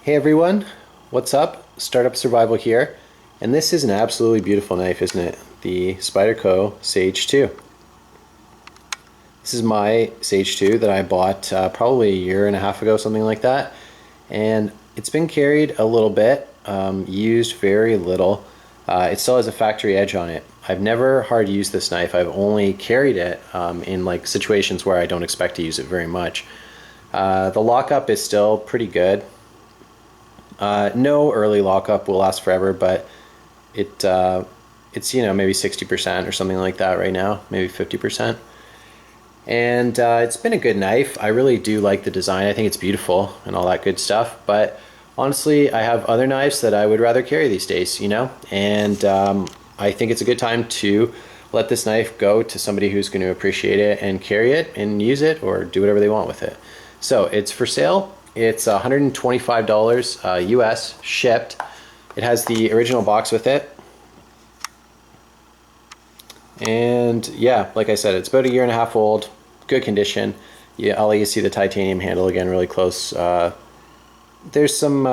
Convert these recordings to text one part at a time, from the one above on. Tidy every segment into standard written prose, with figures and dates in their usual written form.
Hey everyone, what's up? Startup Survival here, and this is an absolutely beautiful knife, isn't it? The Spyderco Sage 2. This is my Sage 2 that I bought probably a year and a half ago, something like that, and it's been carried a little bit, used very little. It still has a factory edge on it. I've never hard used this knife. I've only carried it in like situations where I don't expect to use it very much. The lockup is still pretty good. No early lockup will last forever, but it's maybe 60% or something like that right now, maybe 50%. And it's been a good knife. I really do like the design. I think it's beautiful and all that good stuff. But honestly, I have other knives that I would rather carry these days, And I think it's a good time to let this knife go to somebody who's going to appreciate it and carry it and use it or do whatever they want with it. So it's for sale. It's $125 US shipped. It has the original box with it. And yeah, like I said, it's about a year and a half old, good condition. Yeah, I'll let you see the titanium handle again really close. There's some,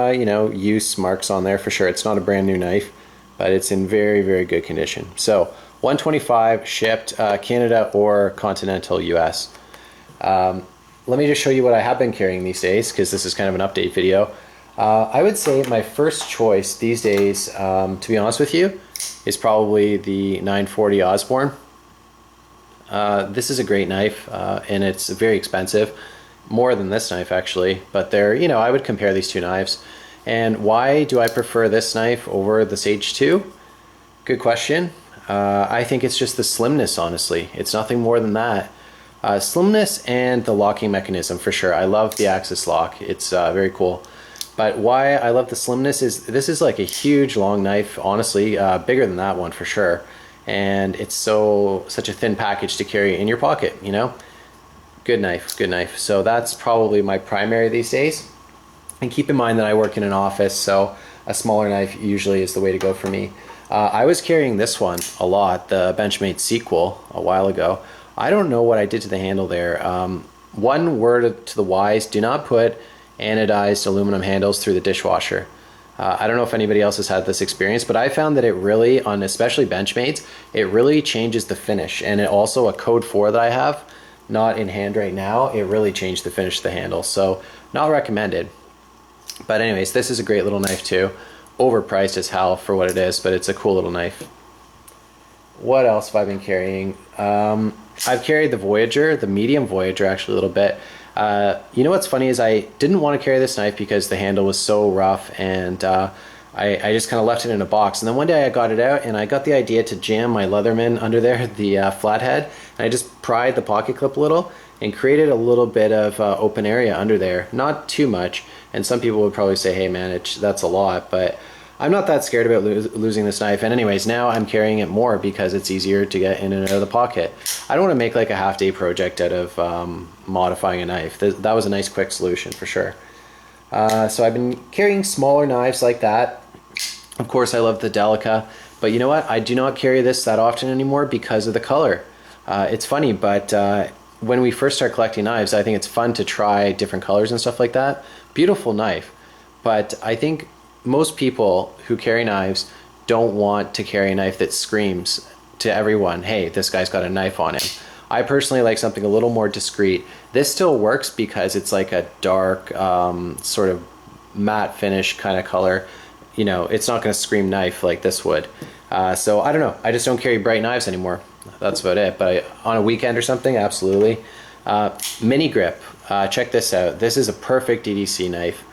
use marks on there for sure. It's not a brand new knife, but it's in very, very good condition. So $125 shipped, Canada or continental US. Let me just show you what I have been carrying these days, because this is kind of an update video. I would say my first choice these days, to be honest with you, is probably the 940 Osborne. This is a great knife, and it's very expensive, more than this knife actually, but I would compare these two knives. And why do I prefer this knife over the Sage 2? Good question. I think it's just the slimness, honestly. It's nothing more than that. Slimness and the locking mechanism for sure. I love the axis lock. It's very cool. But why I love the slimness is this is like a huge long knife, honestly, bigger than that one for sure. And it's such a thin package to carry in your pocket, Good knife, good knife. So that's probably my primary these days. And keep in mind that I work in an office, so a smaller knife usually is the way to go for me. I was carrying this one a lot, the Benchmade Sequel, a while ago. I don't know what I did to the handle there. One word to the wise, do not put anodized aluminum handles through the dishwasher. I don't know if anybody else has had this experience, but I found that it really, on especially Benchmade's, it really changes the finish. And it also, a Code 4 that I have, not in hand right now, it really changed the finish of the handle. So not recommended. But anyways, this is a great little knife too. Overpriced as hell for what it is, but it's a cool little knife. What else have I been carrying? I've carried the Voyager, the medium Voyager actually a little bit. You know what's funny is I didn't want to carry this knife because the handle was so rough, and I just kind of left it in a box. And then one day I got it out and I got the idea to jam my Leatherman under there, the flathead, and I just pried the pocket clip a little and created a little bit of open area under there. Not too much, and some people would probably say, hey man, that's a lot, but I'm not that scared about losing this knife. And anyways, now I'm carrying it more because it's easier to get in and out of the pocket. I don't want to make like a half-day project out of modifying a knife. That was a nice quick solution for sure. So I've been carrying smaller knives like that. Of course, I love the Delica, but you know what? I do not carry this that often anymore because of the color. It's funny, but when we first start collecting knives, I think it's fun to try different colors and stuff like that. Beautiful knife, but I think most people who carry knives don't want to carry a knife that screams to everyone, hey, this guy's got a knife on him. I personally like something a little more discreet. This still works because it's like a dark, sort of matte finish kind of color. It's not going to scream knife like this would. So I don't know. I just don't carry bright knives anymore. That's about it. But on a weekend or something, absolutely. Mini grip. Check this out. This is a perfect EDC knife.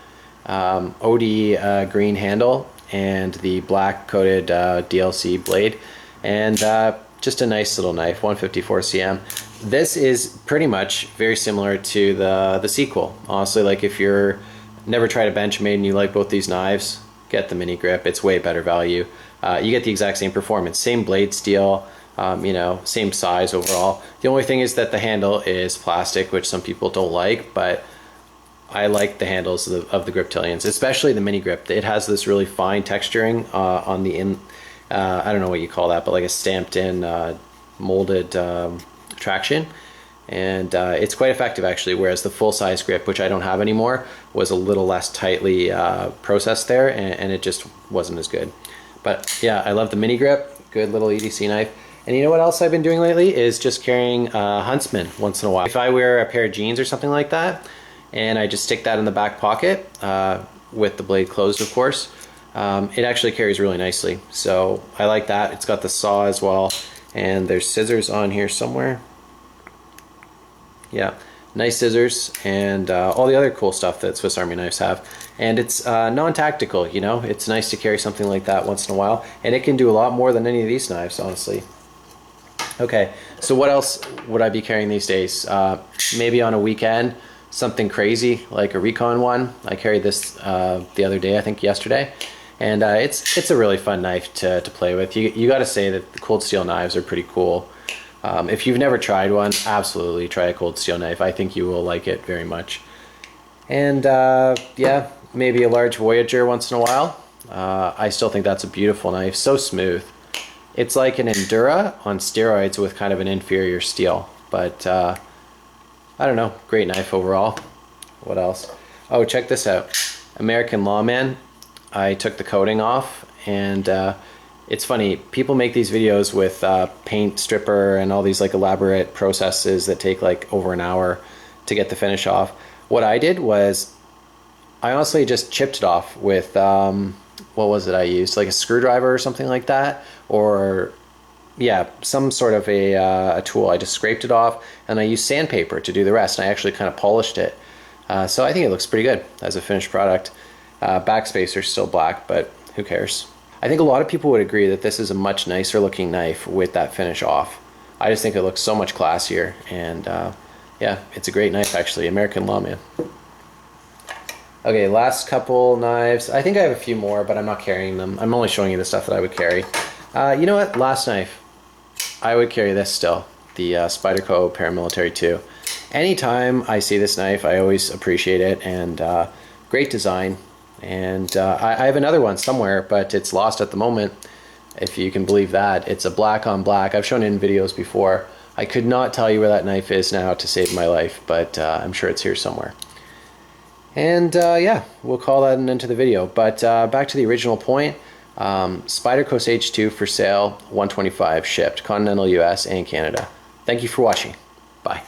OD green handle and the black coated DLC blade, and just a nice little knife, 154 cm. This is pretty much very similar to the Sequel. Honestly, like if you're never tried a Benchmade and you like both these knives, get the mini grip. It's way better value. You get the exact same performance, same blade steel, same size overall. The only thing is that the handle is plastic, which some people don't like, but I like the handles of the Griptilians, especially the mini grip. It has this really fine texturing on the I don't know what you call that, but like a stamped in molded traction. and it's quite effective actually, whereas the full-size grip, which I don't have anymore, was a little less tightly processed there, and it just wasn't as good. But yeah, I love the mini grip, good little EDC knife. And you know what else I've been doing lately is just carrying a Huntsman once in a while. If I wear a pair of jeans or something like that, and I just stick that in the back pocket, with the blade closed of course, it actually carries really nicely. So I like that. It's got the saw as well, and there's scissors on here somewhere. Yeah, nice scissors, and all the other cool stuff that Swiss Army knives have. And it's non-tactical, you know. It's nice to carry something like that once in a while, and it can do a lot more than any of these knives, honestly. Okay, so what else would I be carrying these days? Maybe on a weekend, something crazy like a Recon one. I carried this the other day, I think yesterday, and it's a really fun knife to play with. You got to say that the cold steel knives are pretty cool. If you've never tried one, absolutely try a cold steel knife. I think you will like it very much. And yeah, maybe a large Voyager once in a while. I still think that's a beautiful knife, so smooth. It's like an Endura on steroids with kind of an inferior steel, but I don't know, great knife overall. What else? Oh, check this out. American Lawman. I took the coating off, and it's funny, people make these videos with paint stripper and all these like elaborate processes that take like over an hour to get the finish off. What I did was I honestly just chipped it off with what was it I used, like a screwdriver or something like that, or yeah, some sort of a tool. I just scraped it off, and I used sandpaper to do the rest, and I actually kind of polished it. So I think it looks pretty good as a finished product. Backspacer's still black, but who cares? I think a lot of people would agree that this is a much nicer looking knife with that finish off. I just think it looks so much classier, and yeah, it's a great knife actually, American Lawman. Okay, last couple knives. I think I have a few more, but I'm not carrying them. I'm only showing you the stuff that I would carry. You know what? Last knife. I would carry this still, the Spyderco Paramilitary 2. Anytime I see this knife, I always appreciate it, and great design. And I have another one somewhere, but it's lost at the moment, if you can believe that. It's a black on black. I've shown it in videos before. I could not tell you where that knife is now to save my life, but I'm sure it's here somewhere. And yeah, we'll call that an end to the video. But back to the original point, Spyderco Sage 2 for sale, $125 shipped, continental US and Canada. Thank you for watching. Bye.